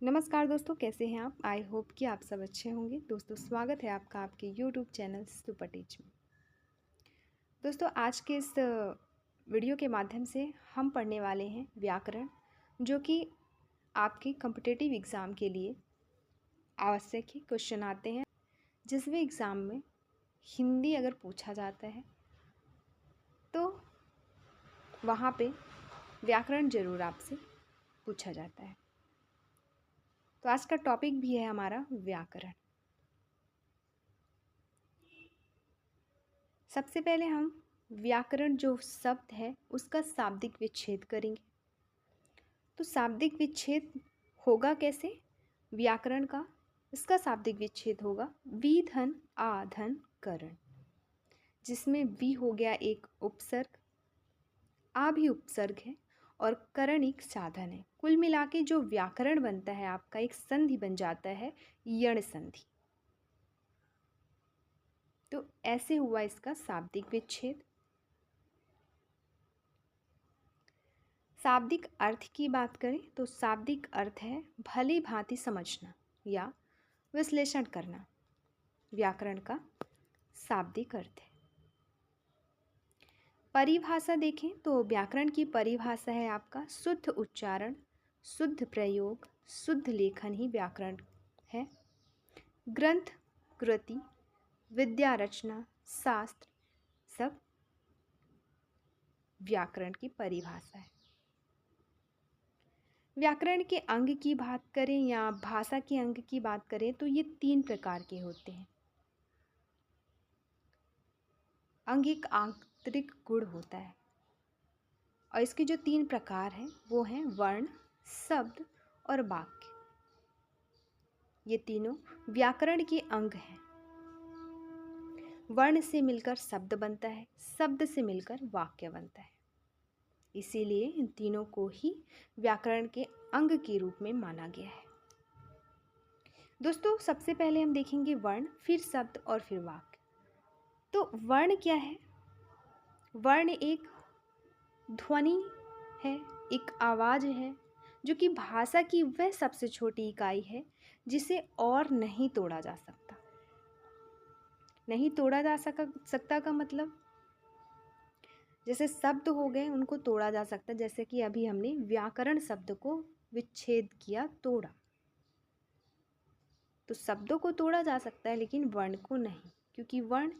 नमस्कार दोस्तों, कैसे हैं आप? आई होप कि आप सब अच्छे होंगे। दोस्तों, स्वागत है आपका आपके यूट्यूब चैनल सुपर टीच में। दोस्तों, आज के इस वीडियो के माध्यम से हम पढ़ने वाले हैं व्याकरण, जो कि आपके कॉम्पिटिटिव एग्ज़ाम के लिए आवश्यक ही क्वेश्चन आते हैं। जिस भी एग्ज़ाम में हिंदी अगर पूछा जाता है तो वहाँ पे व्याकरण ज़रूर आपसे पूछा जाता है। तो आज का टॉपिक भी है हमारा व्याकरण। सबसे पहले हम व्याकरण जो शब्द है उसका शाब्दिक विच्छेद करेंगे। तो शाब्दिक विच्छेद होगा कैसे व्याकरण का? इसका शाब्दिक विच्छेद होगा विधन आधन करण, जिसमें वि हो गया एक उपसर्ग, आ भी उपसर्ग है और करण एक साधन है। कुल मिला के जो व्याकरण बनता है आपका एक संधि बन जाता है यण संधि। तो ऐसे हुआ इसका शाब्दिक विच्छेद। शाब्दिक अर्थ की बात करें तो शाब्दिक अर्थ है भली भांति समझना या विश्लेषण करना। व्याकरण का शाब्दिक अर्थ है। परिभाषा देखें तो व्याकरण की परिभाषा है आपका शुद्ध उच्चारण, शुद्ध प्रयोग, शुद्ध लेखन ही व्याकरण है। ग्रंथ, कृति, विद्या रचना, शास्त्र सब व्याकरण की परिभाषा है। व्याकरण के अंग की बात करें या भाषा के अंग की बात करें तो ये 3 प्रकार के होते हैं। अंग एक आंतरिक गुण होता है और इसके जो 3 प्रकार हैं वो हैं वर्ण, शब्द और वाक्य। ये तीनों व्याकरण के अंग हैं। वर्ण से मिलकर शब्द बनता है, शब्द से मिलकर वाक्य बनता है। इसीलिए इन तीनों को ही व्याकरण के अंग के रूप में माना गया है। दोस्तों, सबसे पहले हम देखेंगे वर्ण, फिर शब्द और फिर वाक्य। तो वर्ण क्या है? वर्ण एक ध्वनि है, एक आवाज़ है, जो कि भाषा की वह सबसे छोटी इकाई है जिसे और नहीं तोड़ा जा सकता। नहीं तोड़ा जा सकता का मतलब जैसे शब्द हो गए उनको तोड़ा जा सकता, जैसे कि अभी हमने व्याकरण शब्द को विच्छेद किया, तोड़ा। तो शब्दों को तोड़ा जा सकता है लेकिन वर्ण को नहीं, क्योंकि वर्ण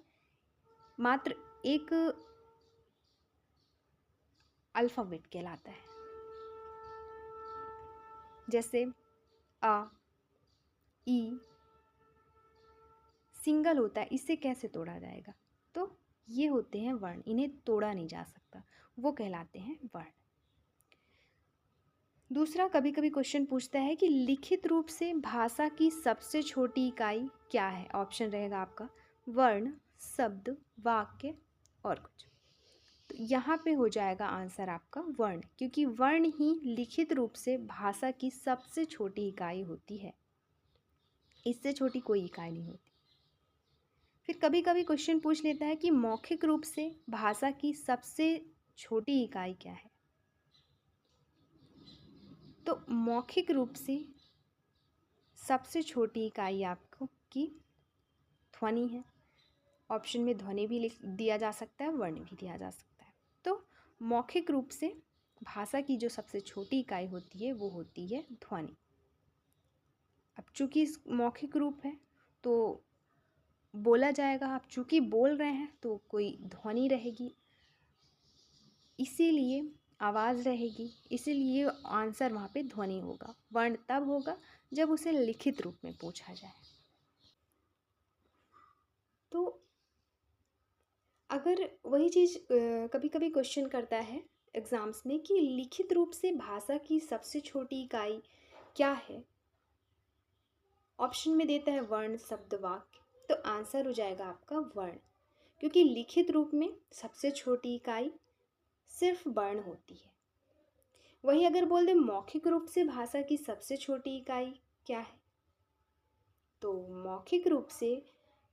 मात्र एक अल्फ़ाबेट कहलाता है। जैसे अ, ई सिंगल होता है, इसे कैसे तोड़ा जाएगा? तो ये होते हैं वर्ण, इन्हें तोड़ा नहीं जा सकता, वो कहलाते हैं वर्ण। दूसरा, कभी कभी क्वेश्चन पूछता है कि लिखित रूप से भाषा की सबसे छोटी इकाई क्या है? ऑप्शन रहेगा आपका वर्ण, शब्द, वाक्य और कुछ। तो यहाँ पे हो जाएगा आंसर आपका वर्ण, क्योंकि वर्ण ही लिखित रूप से भाषा की सबसे छोटी इकाई होती है। इससे छोटी कोई इकाई नहीं होती। फिर कभी कभी क्वेश्चन पूछ लेता है कि मौखिक रूप से भाषा की सबसे छोटी इकाई क्या है? तो मौखिक रूप से सबसे छोटी इकाई आपको की ध्वनि है। ऑप्शन में ध्वनि भी लिख दिया जा सकता है, वर्ण भी दिया जा सकता है। तो मौखिक रूप से भाषा की जो सबसे छोटी इकाई होती है वो होती है ध्वनि। अब चूंकि मौखिक रूप है तो बोला जाएगा, आप चूंकि बोल रहे हैं तो कोई ध्वनि रहेगी, इसीलिए आवाज़ रहेगी, इसीलिए आंसर वहाँ पे ध्वनि होगा। वर्ण तब होगा जब उसे लिखित रूप में पूछा जाए। तो अगर वही चीज़ कभी कभी क्वेश्चन करता है एग्ज़ाम्स में कि लिखित रूप से भाषा की सबसे छोटी इकाई क्या है, ऑप्शन में देता है वर्ण, शब्द, वाक्य, तो आंसर हो जाएगा आपका वर्ण, क्योंकि लिखित रूप में सबसे छोटी इकाई सिर्फ वर्ण होती है। वही अगर बोल दें मौखिक रूप से भाषा की सबसे छोटी इकाई क्या है, तो मौखिक रूप से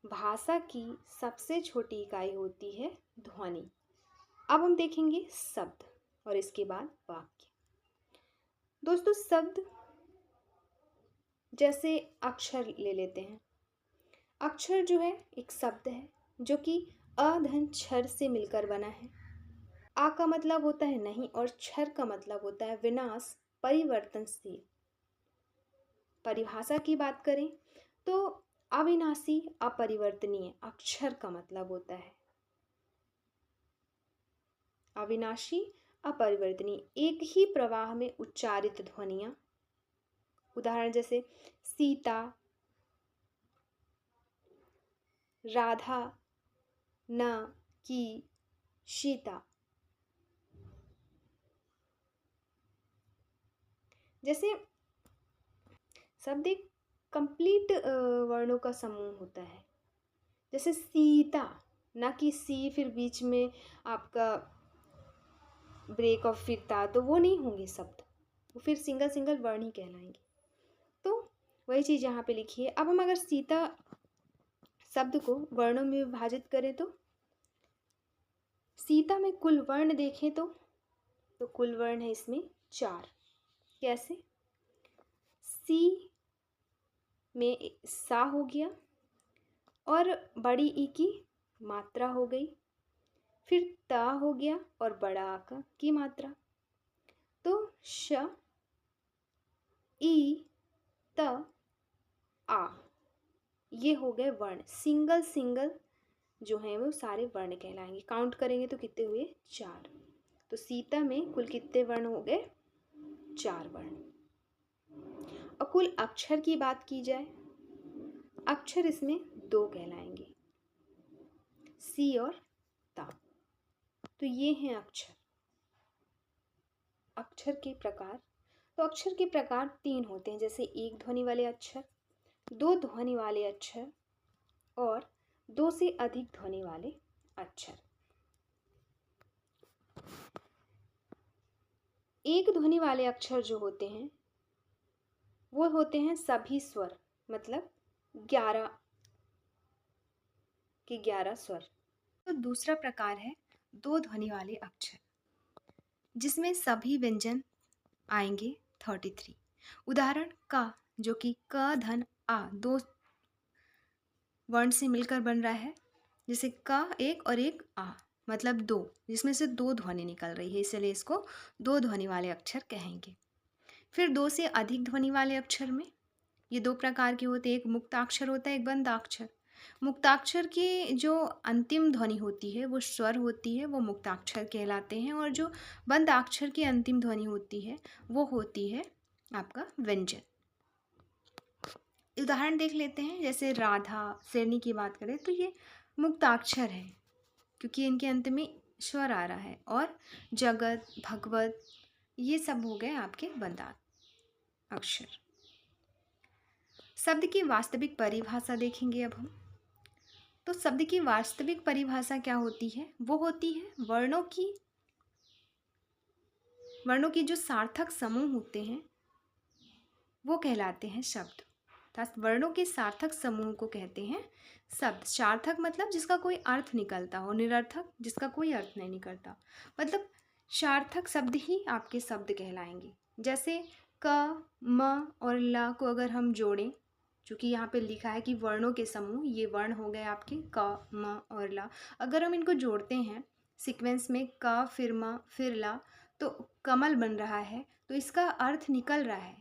भाषा की सबसे छोटी इकाई होती है ध्वनि। अब हम देखेंगे शब्द और इसके बाद वाक्य। दोस्तों, शब्द जैसे अक्षर ले लेते हैं। अक्षर जो है एक शब्द है जो कि अ धन क्षर से मिलकर बना है। आ का मतलब होता है नहीं और क्षर का मतलब होता है विनाश, परिवर्तनशील। परिभाषा की बात करें तो अविनाशी, अपरिवर्तनीय अक्षर का मतलब होता है। अविनाशी, अपरिवर्तनीय, एक ही प्रवाह में उच्चारित ध्वनियां। उदाहरण जैसे सीता, राधा, न, की, सीता। जैसे शब्द एक कंप्लीट वर्णों का समूह होता है। जैसे सीता, ना कि सी फिर बीच में आपका ब्रेक ऑफ फिर ता, तो वो नहीं होंगे शब्द, वो फिर सिंगल सिंगल वर्ण ही कहलाएंगे। तो वही चीज़ यहाँ पे लिखी है। अब हम अगर सीता शब्द को वर्णों में विभाजित करें तो सीता में कुल वर्ण देखें तो कुल वर्ण है इसमें 4। कैसे? सी में सा हो गया और बड़ी ई की मात्रा हो गई, फिर ता हो गया और बड़ा आ की मात्रा। तो श, ई, त, आ, ये हो गए वर्ण। सिंगल सिंगल जो हैं वो सारे वर्ण कहलाएंगे। काउंट करेंगे तो कितने हुए? 4। तो सीता में कुल कितने वर्ण हो गए? 4 वर्ण। और कुल अक्षर की बात की जाए, अक्षर इसमें 2 कहलाएंगे, सी और ता। तो ये हैं अक्षर। अक्षर के प्रकार, तो अक्षर के प्रकार 3 होते हैं। जैसे एक ध्वनि वाले अक्षर, 2 ध्वनि वाले अक्षर और 2 से अधिक ध्वनि वाले अक्षर। एक ध्वनि वाले अक्षर जो होते हैं वो होते हैं सभी स्वर, मतलब 11 के 11 स्वर। तो दूसरा प्रकार है 2 ध्वनि वाले अक्षर, जिसमें सभी व्यंजन आएंगे 33। उदाहरण का, जो कि क धन आ 2 वर्ण से मिलकर बन रहा है। जैसे का एक और एक आ, मतलब 2, जिसमें से 2 ध्वनि निकल रही है, इसलिए इसको 2 ध्वनि वाले अक्षर कहेंगे। फिर 2 से अधिक ध्वनि वाले अक्षर में ये 2 प्रकार के होते हैं। एक मुक्ताक्षर होता है, एक बंधाक्षर। मुक्ताक्षर की जो अंतिम ध्वनि होती है वो स्वर होती है, वो मुक्ताक्षर कहलाते हैं। और जो बंधाक्षर की अंतिम ध्वनि होती है वो होती है आपका व्यंजन। उदाहरण देख लेते हैं। जैसे राधा, शेरनी की बात करें तो ये मुक्ताक्षर है क्योंकि इनके अंत में स्वर आ रहा है। और जगत, भगवत, ये सब हो गए आपके बंधाक्षर। शब्द की वास्तविक परिभाषा देखेंगे अब हम। तो शब्द की वास्तविक परिभाषा क्या होती है? वो होती है वर्णों की जो सार्थक समूह होते हैं वो कहलाते हैं शब्द। अर्थात वर्णों के सार्थक समूह को कहते हैं शब्द। सार्थक मतलब जिसका कोई अर्थ निकलता हो, निरर्थक जिसका कोई अर्थ नहीं निकलता। मतलब सार्थक शब्द ही आपके शब्द कहलाएंगे। जैसे क, म और ल को अगर हम जोड़ें, चूँकि यहाँ पे लिखा है कि वर्णों के समूह, ये वर्ण हो गए आपके क, म और ल। अगर हम इनको जोड़ते हैं सीक्वेंस में क फिर म फिर ल, तो कमल बन रहा है। तो इसका अर्थ निकल रहा है।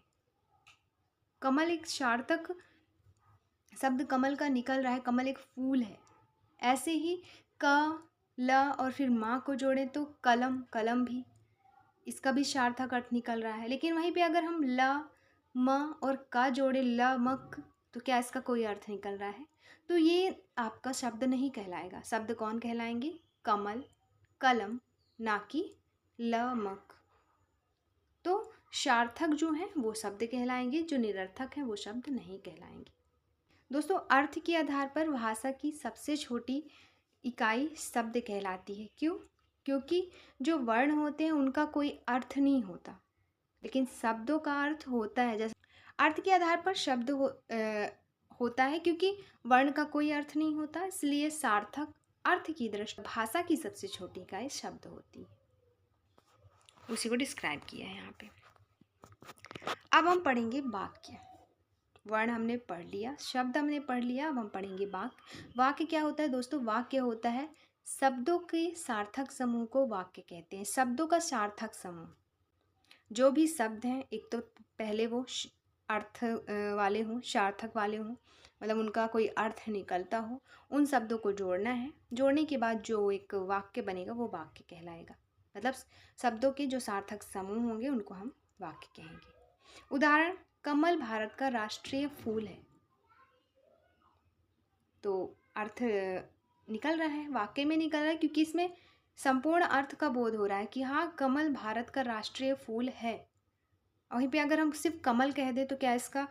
कमल एक सार्थक शब्द कमल का निकल रहा है। कमल एक फूल है। ऐसे ही क, ल और फिर माँ को जोड़ें तो कलम, कलम भी, इसका भी सार्थक अर्थ निकल रहा है। लेकिन वहीं पे अगर हम ल, म और क जोड़े लमक, तो क्या इसका कोई अर्थ निकल रहा है? तो ये आपका शब्द नहीं कहलाएगा। शब्द कौन कहलाएंगे? कमल, कलम, ना कि लमक। तो सार्थक जो हैं वो शब्द कहलाएंगे, जो निरर्थक हैं वो शब्द नहीं कहलाएंगे। दोस्तों, अर्थ के आधार पर भाषा की सबसे छोटी इकाई शब्द कहलाती है। क्यों? क्योंकि जो वर्ण होते हैं उनका कोई अर्थ नहीं होता, लेकिन शब्दों का अर्थ होता है। जैसे अर्थ के आधार पर शब्द होता है, क्योंकि वर्ण का कोई अर्थ नहीं होता, इसलिए सार्थक अर्थ की दृष्टि भाषा की सबसे छोटी इकाई शब्द होती है। उसी को डिस्क्राइब किया है यहाँ पे। अब हम पढ़ेंगे वाक्य। वर्ण हमने पढ़ लिया, शब्द हमने पढ़ लिया, अब हम पढ़ेंगे वाक्य। वाक्य क्या होता है दोस्तों? वाक्य होता है शब्दों के सार्थक समूह को वाक्य कहते हैं। शब्दों का सार्थक समूह, जो भी शब्द हैं, एक तो पहले वो अर्थ वाले हों, सार्थक वाले हों, मतलब उनका कोई अर्थ निकलता हो, उन शब्दों को जोड़ना है। जोड़ने के बाद जो एक वाक्य बनेगा वो वाक्य कहलाएगा। मतलब शब्दों के जो सार्थक समूह होंगे उनको हम वाक्य कहेंगे। उदाहरण, कमल भारत का राष्ट्रीय फूल है। तो अर्थ निकल रहा है, वाक्य में निकल रहा है, क्योंकि इसमें संपूर्ण अर्थ का बोध हो रहा है कि हाँ, कमल भारत का राष्ट्रीय फूल है। वहीं पे अगर हम सिर्फ कमल कह दें तो क्या इसका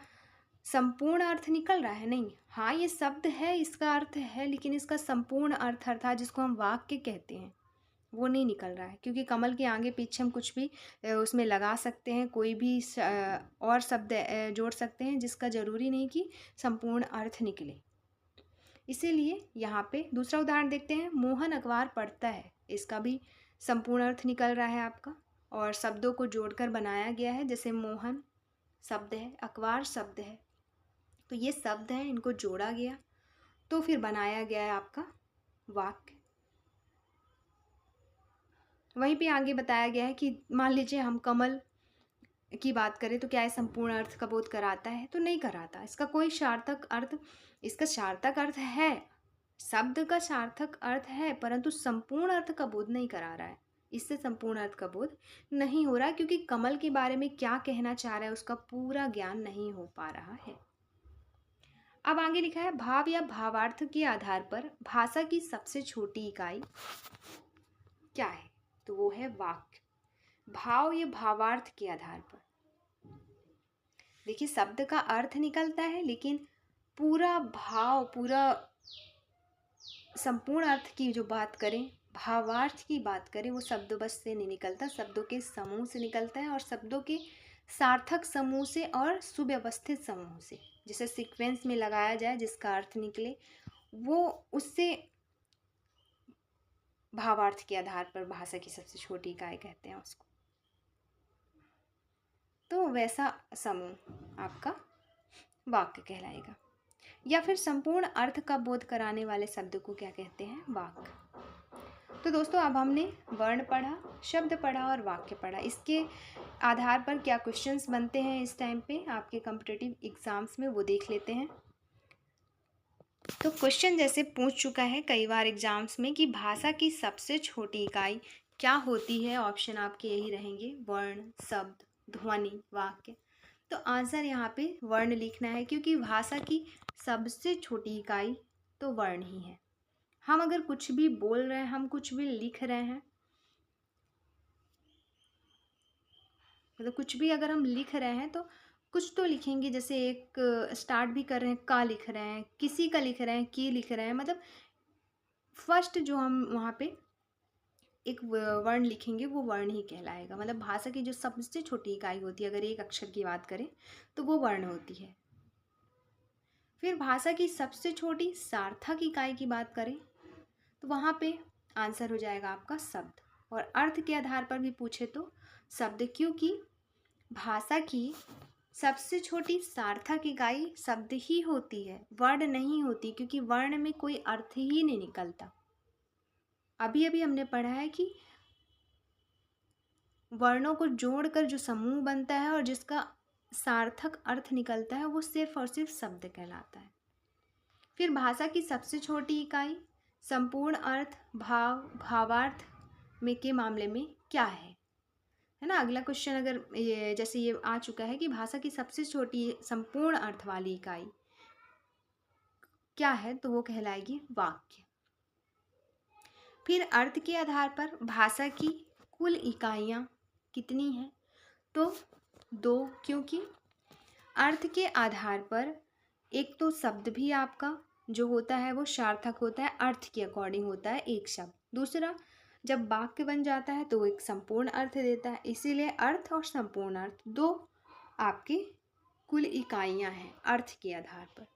संपूर्ण अर्थ निकल रहा है? नहीं। हाँ, ये शब्द है, इसका अर्थ है, लेकिन इसका संपूर्ण अर्थ अर्थात जिसको हम वाक्य कहते हैं वो नहीं निकल रहा है, क्योंकि कमल के आगे पीछे हम कुछ भी उसमें लगा सकते हैं, कोई भी और शब्द जोड़ सकते हैं, जिसका ज़रूरी नहीं कि संपूर्ण अर्थ निकले। इसीलिए यहाँ पे दूसरा उदाहरण देखते हैं। मोहन अखबार पढ़ता है, इसका भी संपूर्ण अर्थ निकल रहा है आपका, और शब्दों को जोड़कर बनाया गया है। जैसे मोहन शब्द है, अखबार शब्द है, तो ये शब्द हैं, इनको जोड़ा गया तो फिर बनाया गया है आपका वाक्य। वहीं पे आगे बताया गया है कि मान लीजिए हम कमल की बात करें तो क्या है, संपूर्ण अर्थ का बोध कराता है? तो नहीं कराता। इसका कोई सार्थक अर्थ, इसका सार्थक अर्थ है, शब्द का सार्थक अर्थ है, परंतु संपूर्ण अर्थ का बोध नहीं करा रहा है। इससे संपूर्ण अर्थ का बोध नहीं हो रहा है, क्योंकि कमल के बारे में क्या कहना चाह रहा है उसका पूरा ज्ञान नहीं हो पा रहा है। अब आगे लिखा है, भाव या भावार्थ के आधार पर भाषा की सबसे छोटी इकाई क्या है? तो वो है वाक्य। भाव या भावार्थ के आधार पर, देखिए शब्द का अर्थ निकलता है, लेकिन पूरा भाव, पूरा संपूर्ण अर्थ की जो बात करें, भावार्थ की बात करें, वो शब्द बस से नहीं निकलता, शब्दों के समूह से निकलता है, और शब्दों के सार्थक समूह से और सुव्यवस्थित समूह से, जिसे सीक्वेंस में लगाया जाए जिसका अर्थ निकले, वो उससे भावार्थ के आधार पर भाषा की सबसे छोटी इकाई कहते हैं उसको। तो वैसा समूह आपका वाक्य कहलाएगा। या फिर संपूर्ण अर्थ का बोध कराने वाले शब्द को क्या कहते हैं? वाक्य। तो दोस्तों, अब हमने वर्ण पढ़ा, शब्द पढ़ा और वाक्य पढ़ा। इसके आधार पर क्या क्वेश्चंस बनते हैं इस टाइम पे आपके कॉम्पिटिटिव एग्जाम्स में, वो देख लेते हैं। तो क्वेश्चन जैसे पूछ चुका है कई बार एग्जाम्स में कि भाषा की सबसे छोटी इकाई क्या होती है। ऑप्शन आपके यही रहेंगे, वर्ण, शब्द, ध्वनि, वाक्य। तो आंसर यहाँ पे वर्ण लिखना है, क्योंकि भाषा की सबसे छोटी इकाई तो वर्ण ही है। हम अगर कुछ भी बोल रहे हैं, हम कुछ भी लिख रहे हैं, मतलब कुछ भी अगर हम लिख रहे हैं तो कुछ तो लिखेंगे। जैसे एक स्टार्ट भी कर रहे हैं, का लिख रहे हैं, किसी का लिख रहे हैं, की लिख रहे हैं, मतलब फर्स्ट जो हम वहाँ पे एक वर्ण लिखेंगे वो वर्ण ही कहलाएगा। मतलब भाषा की जो सबसे छोटी इकाई होती है, अगर एक अक्षर की बात करें तो वो वर्ण होती है। फिर भाषा की सबसे छोटी सार्थक इकाई की बात करें तो वहाँ पे आंसर हो जाएगा आपका शब्द। और अर्थ के आधार पर भी पूछे तो शब्द, क्योंकि भाषा की सबसे छोटी सार्थक इकाई शब्द ही होती है, वर्ण नहीं होती, क्योंकि वर्ण में कोई अर्थ ही नहीं निकलता। अभी अभी हमने पढ़ा है कि वर्णों को जोड़कर जो समूह बनता है और जिसका सार्थक अर्थ निकलता है वो सिर्फ और सिर्फ शब्द कहलाता है। फिर भाषा की सबसे छोटी इकाई संपूर्ण अर्थ, भाव, भावार्थ में के मामले में क्या है ना। अगला क्वेश्चन अगर ये जैसे ये आ चुका है कि भाषा की सबसे छोटी संपूर्ण अर्थ वाली इकाई क्या है, तो वो कहलाएगी वाक्य। फिर अर्थ के आधार पर भाषा की कुल इकाइयाँ कितनी हैं, तो 2, क्योंकि अर्थ के आधार पर एक तो शब्द भी आपका जो होता है वो सार्थक होता है, अर्थ के अकॉर्डिंग होता है एक शब्द। दूसरा, जब वाक्य बन जाता है तो वो एक संपूर्ण अर्थ देता है, इसीलिए अर्थ और संपूर्ण अर्थ 2 आपकी कुल इकाइयाँ हैं अर्थ के आधार पर।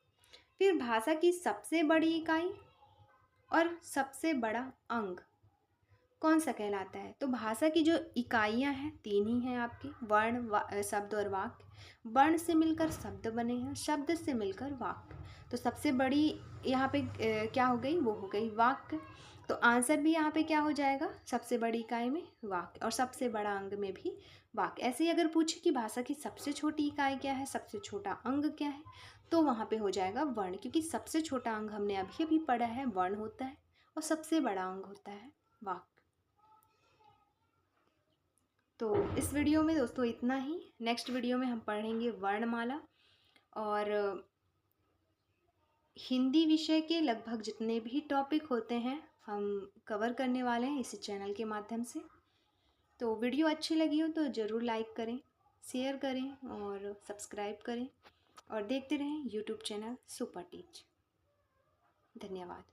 फिर भाषा की सबसे बड़ी इकाई और सबसे बड़ा अंग कौन सा कहलाता है? तो भाषा की जो इकाइयाँ हैं 3 ही हैं आपकी, वर्ण, शब्द और वाक्य। वर्ण से मिलकर शब्द बने हैं, शब्द से मिलकर वाक्य। तो सबसे बड़ी यहाँ पे क्या हो गई? वो हो गई वाक्य। तो आंसर भी यहाँ पे क्या हो जाएगा? सबसे बड़ी इकाई में वाक्य, और सबसे बड़ा अंग में भी वाक्य। ऐसे ही अगर पूछे कि भाषा की सबसे छोटी इकाई क्या है, सबसे छोटा अंग क्या है, तो वहाँ पे हो जाएगा वर्ण, क्योंकि सबसे छोटा अंग हमने अभी अभी पढ़ा है वर्ण होता है, और सबसे बड़ा अंग होता है वाक्य। तो इस वीडियो में दोस्तों इतना ही। नेक्स्ट वीडियो में हम पढ़ेंगे वर्णमाला, और हिंदी विषय के लगभग जितने भी टॉपिक होते हैं हम कवर करने वाले हैं इसी चैनल के माध्यम से। तो वीडियो अच्छी लगी हो तो ज़रूर लाइक करें, शेयर करें और सब्सक्राइब करें, और देखते रहें यूट्यूब चैनल सुपर टीच। धन्यवाद।